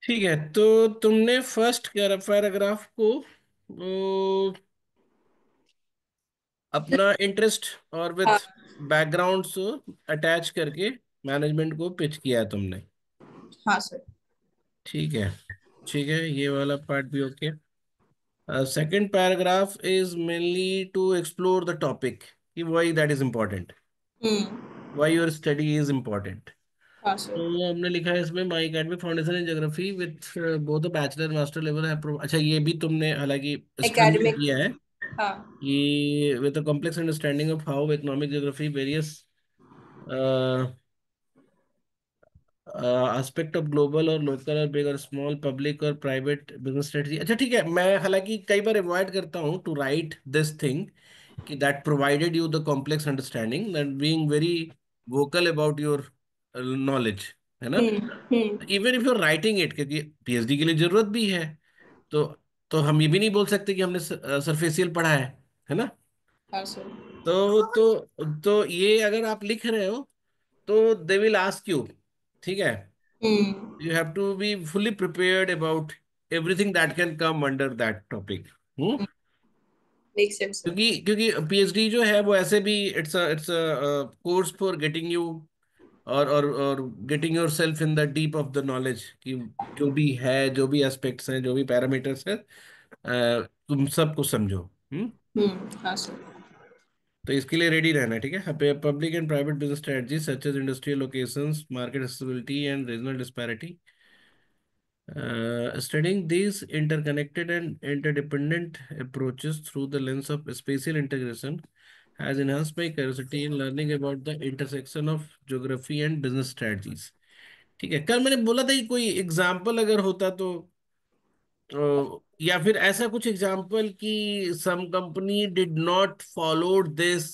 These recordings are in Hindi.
ठीक है, तो तुमने फर्स्ट पैराग्राफ को अपना इंटरेस्ट और विथ हाँ। बैकग्राउंड से अटैच करके मैनेजमेंट को पिच किया है तुमने। हाँ सर। ठीक है, ठीक है, ये वाला पार्ट भी okay. Second paragraph is mainly to explore the topic कि why that is important, hmm. Why your study is important. हाँ सर। तो हमने लिखा है इसमें my academic foundation in geography with both bachelor master level है। अच्छा, ये भी तुमने हालांकि स्टडी में एकेडमिक। किया है हाँ। कि with a complex understanding of how economic geography various aspect of global और लोकल और बिग और स्मॉल पब्लिक और प्राइवेट बिजनेस स्ट्रेटजी। अच्छा ठीक है, मैं हालांकि कई बार अवॉइड करता हूँ टू राइट दिस थिंग कि that provided you the complex understanding that being very vocal about your knowledge, है ना। Hmm. Even if you're writing it, क्योंकि पीएचडी के लिए जरूरत भी है, तो तो हम ये भी नहीं बोल सकते कि हमने सरफेसियल पढ़ा है ना। हाँ सर। तो ये अगर आप लिख रहे हो तो दे विल आस्क यू, ठीक है, हम्म। you have to be fully prepared about everything that can come under that topic। Hmm. Make sense sir. क्योंकि क्योंकि पीएचडी जो है वो ऐसे भी it's a course for getting you or getting yourself in the deep of the knowledge कि जो भी है, जो भी एस्पेक्ट्स हैं, जो भी पैरामीटर्स है, तुम सबको समझो। हम्म। हाँ सर। तो इसके लिए रेडी रहना, ठीक है। Public and private business strategy such as industrial locations, market accessibility and regional disparity. Studying these interconnected and interdependent approaches through the lens of spatial integration has enhanced my curiosity in learning about the intersection of geography and business strategies। ठीक है, कल मैंने बोला था कि कोई एग्जाम्पल अगर होता तो या फिर ऐसा कुछ एग्जाम्पल कि some company did not followed this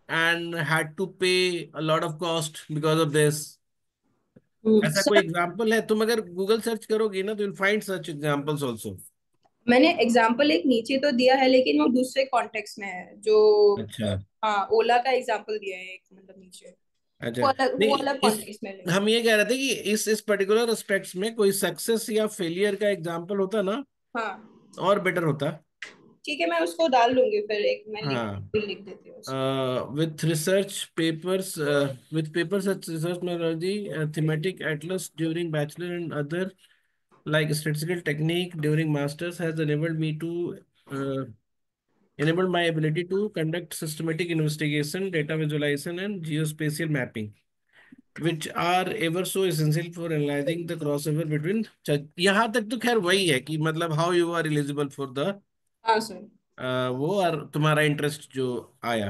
and had to pay a lot of cost because of this. ऐसा कोई सर, एग्जाम्पल है? तुम अगर गूगल सर्च करोगे ना तो will find such examples also. मैंने एग्जाम्पल एक नीचे तो दिया है लेकिन वो दूसरे कॉन्टेक्स्ट में है जो। अच्छा, हाँ, ओला का एग्जाम्पल दिया है एक, मतलब नीचे। अच्छा। वो नहीं, अलग इस कॉन्टेक्स्ट में लेंगे। हम ये कह रहे थे कि इस पर्टिकुलर एस्पेक्ट्स में कोई सक्सेस या फेलियर का एग्जांपल होता ना हाँ और बेटर होता। ठीक है, मैं उसको डाल लूंगी, फिर एक मैं हाँ, लिख देती हूँ उसको। with research papers, with papers such research methodology, thematic atlas during bachelor and other like statistical technique during masters has enabled my ability to conduct systematic investigation, data visualization, and geospatial mapping, which are ever so essential for analyzing the crossover between। यहाँ तक तो खैर वही है कि मतलब how you are eligible for the हाँ सर। वो, और तुम्हारा इंटरेस्ट जो आया।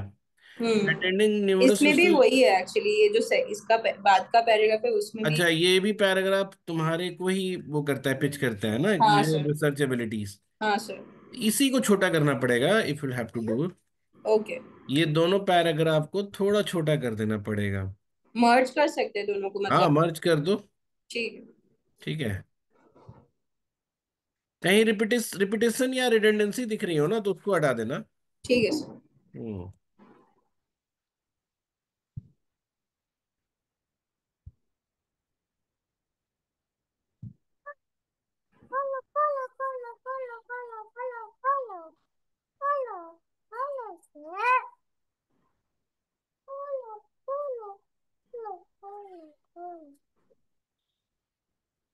हम्म। अटेंडिंग न्यूमरस इसमें भी सोशल। वही है एक्चुअली, ये जो इसका बाद का पैराग्राफ है उसमें भी। अच्छा, ये भी पैराग्राफ तुम्हारे को ही वो करता है, पिच करता है ना कि हाँ योर सर। Research abilities. हाँ सर। इसी को छोटा करना पड़ेगा if you have to do. Okay. ये दोनों पैराग्राफ को थोड़ा छोटा कर देना पड़ेगा। मर्ज कर सकते हैं दोनों को हाँ, मतलब। मर्ज कर दो। ठीक है। ठीक है, कहीं रिपीटेशन या रिडंडेंसी दिख रही हो ना तो उसको हटा देना। ठीक है सर। हम्म।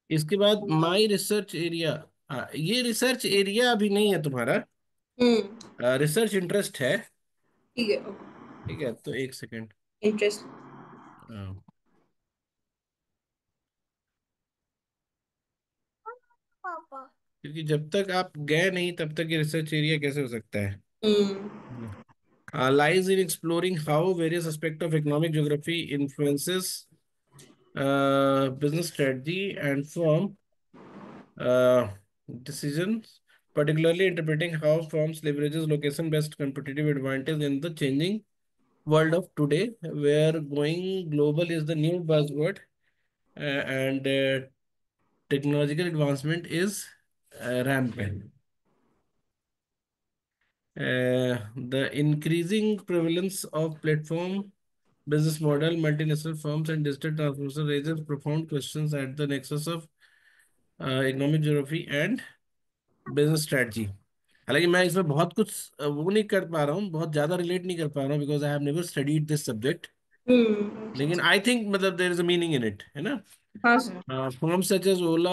इसके बाद माई रिसर्च एरिया। हाँ, ये रिसर्च एरिया अभी नहीं है तुम्हारा, हम्म। रिसर्च इंटरेस्ट है। ठीक है। ठीक है, तो एक सेकेंड। इंटरेस्ट। क्योंकि जब तक आप गए नहीं तब तक ये रिसर्च एरिया कैसे हो सकता है। हम्म। Lies in exploring how various aspects of economic geography influences business strategy and firm uh, decisions, particularly interpreting how firms leverages location-based competitive advantage in the changing world of today, where going global is the new buzzword, and technological advancement is rampant. The increasing prevalence of platform business model, multinational firms, and digital transformation raises profound questions at the nexus of economic geography and business strategy. हालांकि मैं इसमें बहुत कुछ वो नहीं कर पा रहा हूँ, बहुत ज्यादा रिलेट नहीं कर पा रहा हूँ, because I have never studied this subject. Hmm. लेकिन आई थिंक मतलब there is a meaning in it, है ना? हाँ sir. Firms such as Ola,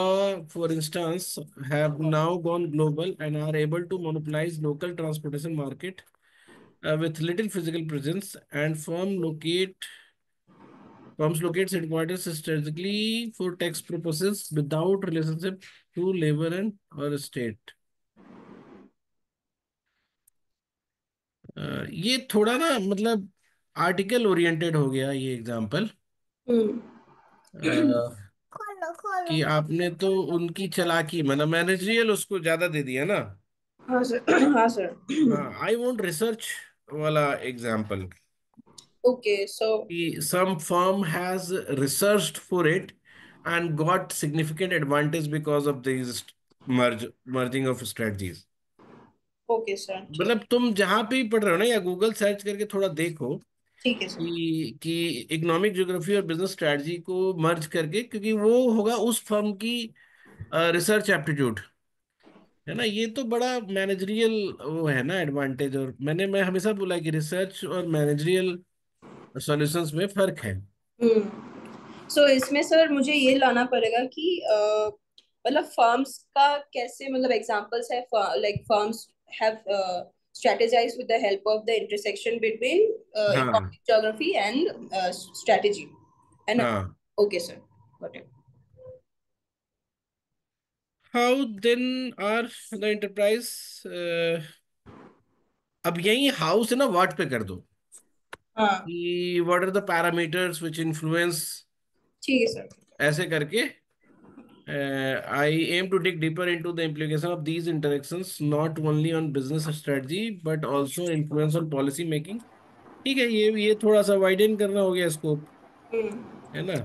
for instance, have now gone global and are able to monopolize local transportation market with little physical presence. And firms locate headquarters strategically for tax purposes without relationship to labor and or state. ये थोड़ा ना मतलब आर्टिकल ओरिएंटेड हो गया ये एग्जाम्पल, हम्म। कि आपने तो उनकी चालाकी मतलब मैनेजरियल उसको ज्यादा दे दिया ना। हाँ सर। हाँ सर। हाँ, आई वांट रिसर्च वाला एग्जाम्पल, ओके सो। कि some firm has researched for it and got significant advantage because of these merging of strategies। Okay sir ठीक। मतलब तुम जहां पे भी पढ़ रहे हो ना, या गूगल सर्च करके थोड़ा देखो ठीक है सर। कि इकोनॉमिक ज्योग्राफी और बिजनेस स्ट्रेटजी को मर्ज करके, क्योंकि वो होगा उस फर्म की रिसर्च एप्टीट्यूड, है ना? ये तो बड़ा मैनेजरियल वो है ना एडवांटेज। और मैं हमेशा बोला कि रिसर्च और मैनेजरियल सॉल्यूशंस में फर्क है। सो इसमें सर मुझे ये लाना पड़ेगा कि मतलब फर्म्स का कैसे, मतलब एग्जांपल्स है like firms have strategize with the help of the intersection between हाँ economic geography and strategy, है ना? हाँ। Okay sir, got it. How then are the enterprise, अब यही हाउ से ना व्हाट पे कर दो, हाँ कि what are the parameters which influence, ठीक है सर। ऐसे करके I am to dig deeper into the implication of these interactions not only on business strategy but also influence on policy making। ठीक है, ये थोड़ा सा वाइडन करना हो गया स्कोप, हम्म। है ना?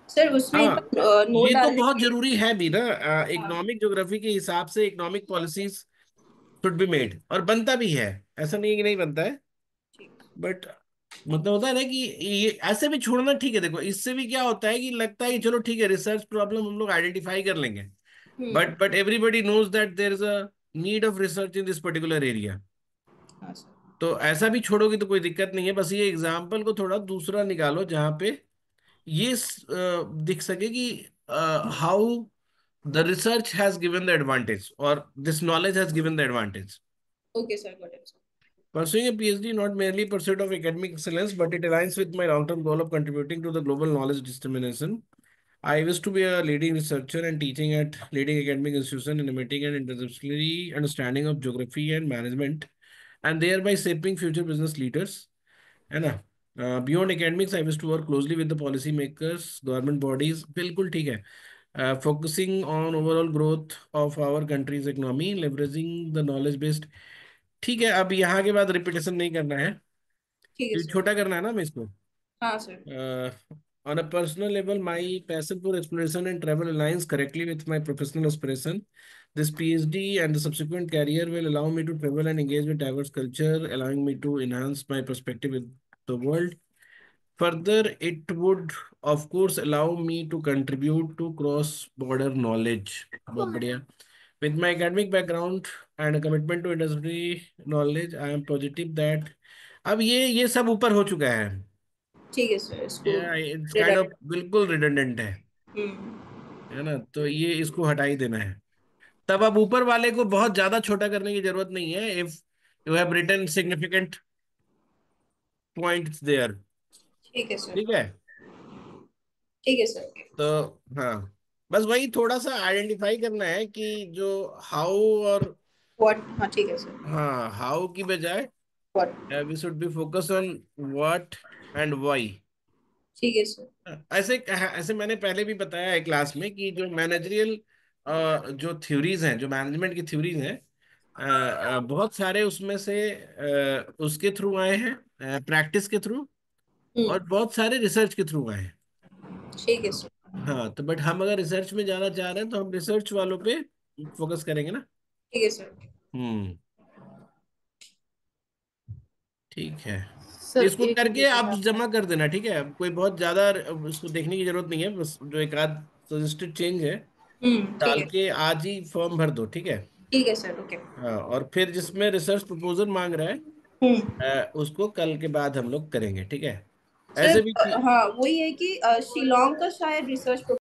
सर उसमें हाँ, तो नोट ये तो डाल बहुत देंगे। जरूरी है भी ना। हाँ इकोनॉमिक ज्योग्राफी के हिसाब से economic policies should be made, और बनता भी है, ऐसा नहीं है कि नहीं बनता है। ठीक है। बट मतलब होता है ना कि ये ऐसे भी छोड़ना ठीक है। देखो, इससे भी क्या होता है कि लगता है कि चलो ठीक है, रिसर्च प्रॉब्लम हम लोग आइडेंटिफाई कर लेंगे, hmm. But everybody knows that there is a need of research in this particular area. हाँ सर। तो ऐसा भी छोड़ोगे तो कोई दिक्कत नहीं है। बस ये एग्जाम्पल को थोड़ा दूसरा निकालो जहाँ पे ये दिख सके कि how the research has given the advantage और this knowledge has given the advantage. Okay sir, got it. Pursuing a PhD not merely pursuit of academic excellence, but it aligns with my long-term goal of contributing to the global knowledge dissemination. I wish to be a leading researcher and teaching at leading academic institution in limiting and interdisciplinary understanding of geography and management, and thereby shaping future business leaders। है ना? Beyond academics, I wish to work closely with the policy makers, government bodies। बिल्कुल ठीक है। Focusing on overall growth of our country's economy, leveraging the knowledge based। ठीक है, अब यहाँ के बाद रिपीटेशन नहीं करना है, ठीक है क्योंकि सर। छोटा करना है ना हमें इसको। हाँ sir. On a personal level, my passion for exploration and travel aligns correctly with my professional aspiration। This PhD and the subsequent career will allow me to travel and engage with diverse culture, allowing me to enhance my perspective with the world। Further, it would, of course, allow me to contribute to cross-border knowledge। बहुत बढ़िया। With my academic background and a commitment to industry knowledge, I am positive that अब ये सब ऊपर हो चुका है। ठीक है सर, इसको इट्स काइंड ऑफ रिडक्ट। बिल्कुल रिडंडेंट हम्म। है ना? तो ये इसको हटा ही देना है। तब अब ऊपर वाले को बहुत ज्यादा छोटा करने की जरूरत नहीं है। If you have written significant points there. ठीक है सर। ठीक है। ठीक है सर। तो हाँ, बस वही थोड़ा सा आइडेंटिफाई करना है कि जो हाउ और व्हाट, हाँ ठीक है सर। हाँ, हाउ की बजाय what. We should be focus on what and why. ठीक है सर। ऐसे ऐसे मैंने पहले भी बताया है क्लास में कि जो मैनेजरियल जो थ्योरीज हैं, जो मैनेजमेंट की थ्योरीज हैं, बहुत सारे उसमें से उसके थ्रू आए हैं, प्रैक्टिस के थ्रू, और हम्म। बहुत सारे रिसर्च के थ्रू आए हैं। ठीक है सर। हाँ, तो बट हम अगर रिसर्च में जाना चाह रहे हैं तो हम रिसर्च वालों पे फोकस करेंगे ना। ठीक है सर। हम्म। ठीक है, तो सर इसको एक करके मिनट आप आप। जमा कर देना। ठीक है, कोई बहुत ज्यादा इसको देखने की जरूरत नहीं है, बस जो एक आध सजेस्टेड चेंज है ठीक डाल है। के आज ही फॉर्म भर दो, ठीक है। ठीक है सर, ओके। हाँ, और फिर जिसमें रिसर्च प्रपोजल मांग रहा है, हम्म। उसको कल के बाद हम लोग करेंगे, ठीक है। सर ऐसे भी हाँ, वही है कि शिलोंग का शायद रिसर्च